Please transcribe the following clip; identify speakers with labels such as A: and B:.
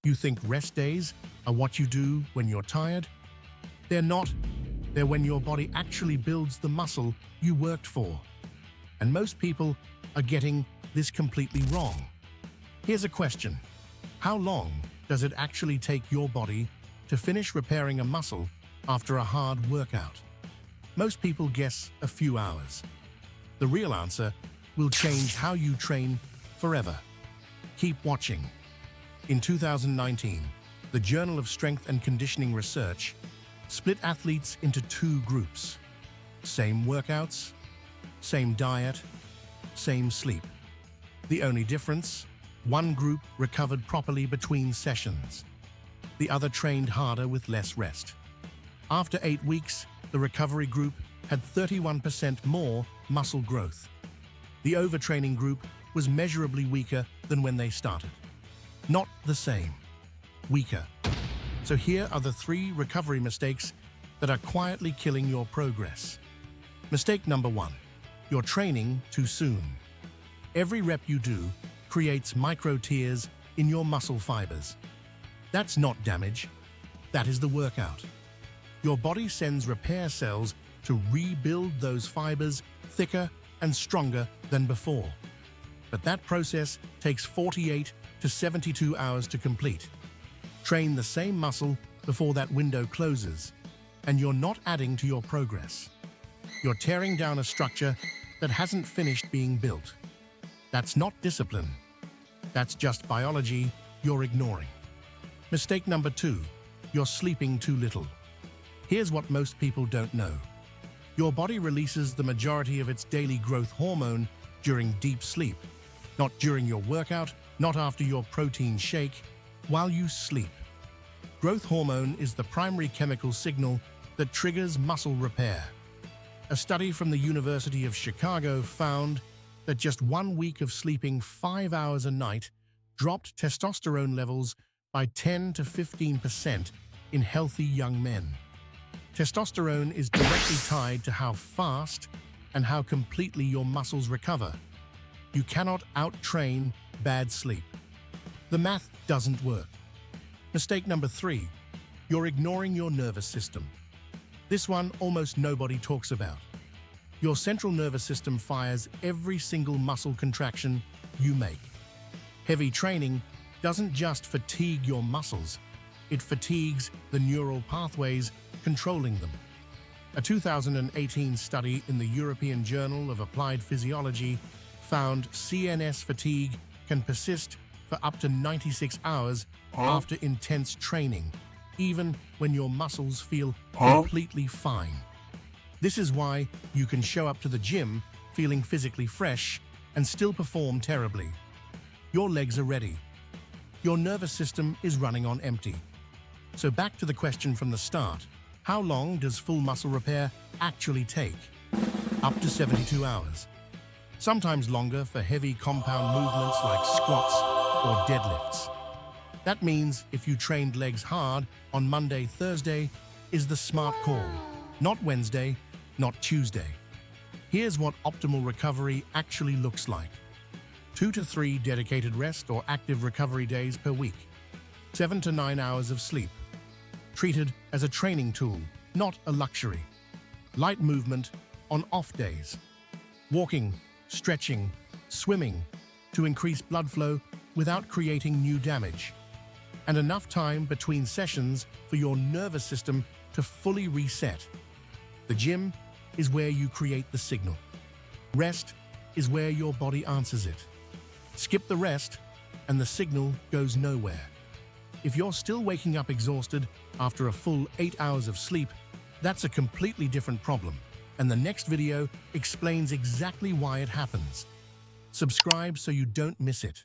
A: You think rest days are what you do when you're tired? They're not. They're when your body actually builds the muscle you worked for. And most people are getting this completely wrong. Here's a question. How long does it actually take your body to finish repairing a muscle after a hard workout? Most people guess a few hours. The real answer will change how you train forever. Keep watching. In 2019, the Journal of Strength and Conditioning Research split athletes into two groups. Same workouts, same diet, same sleep. The only difference? One group recovered properly between sessions. The other trained harder with less rest. After 8 weeks, the recovery group had 31% more muscle growth. The overtraining group was measurably weaker than when they started. Not the same, weaker. So here are the 3 recovery mistakes that are quietly killing your progress. Mistake number 1, you're training too soon. Every rep you do creates micro tears in your muscle fibers. That's not damage, that is the workout. Your body sends repair cells to rebuild those fibers thicker and stronger than before. But that process takes 48 to 72 hours to complete. Train the same muscle before that window closes, and you're not adding to your progress. You're tearing down a structure that hasn't finished being built. That's not discipline. That's just biology you're ignoring. Mistake number 2, you're sleeping too little. Here's what most people don't know. Your body releases the majority of its daily growth hormone during deep sleep, not during your workout, not after your protein shake, while you sleep. Growth hormone is the primary chemical signal that triggers muscle repair. A study from the University of Chicago found that just 1 week of sleeping 5 hours a night dropped testosterone levels by 10 to 15% in healthy young men. Testosterone is directly tied to how fast and how completely your muscles recover. You cannot out-train bad sleep. The math doesn't work. Mistake number 3, you're ignoring your nervous system. This one almost nobody talks about. Your central nervous system fires every single muscle contraction you make. Heavy training doesn't just fatigue your muscles, it fatigues the neural pathways controlling them. A 2018 study in the European Journal of Applied Physiology found CNS fatigue can persist for up to 96 hours after intense training, even when your muscles feel completely fine. This is why you can show up to the gym feeling physically fresh and still perform terribly. Your legs are ready. Your nervous system is running on empty. So back to the question from the start. How long does full muscle repair actually take? Up to 72 hours. Sometimes longer for heavy compound movements like squats or deadlifts. That means if you trained legs hard on Monday, Thursday is the smart call, not Wednesday, not Tuesday. Here's what optimal recovery actually looks like. 2 to 3 dedicated rest or active recovery days per week. 7 to 9 hours of sleep. Treated as a training tool, not a luxury. Light movement on off days. Walking, stretching, swimming to increase blood flow without creating new damage. And enough time between sessions for your nervous system to fully reset. The gym is where you create the signal. Rest is where your body answers it. Skip the rest and the signal goes nowhere. If you're still waking up exhausted after a full 8 hours of sleep, that's a completely different problem, and the next video explains exactly why it happens. Subscribe so you don't miss it.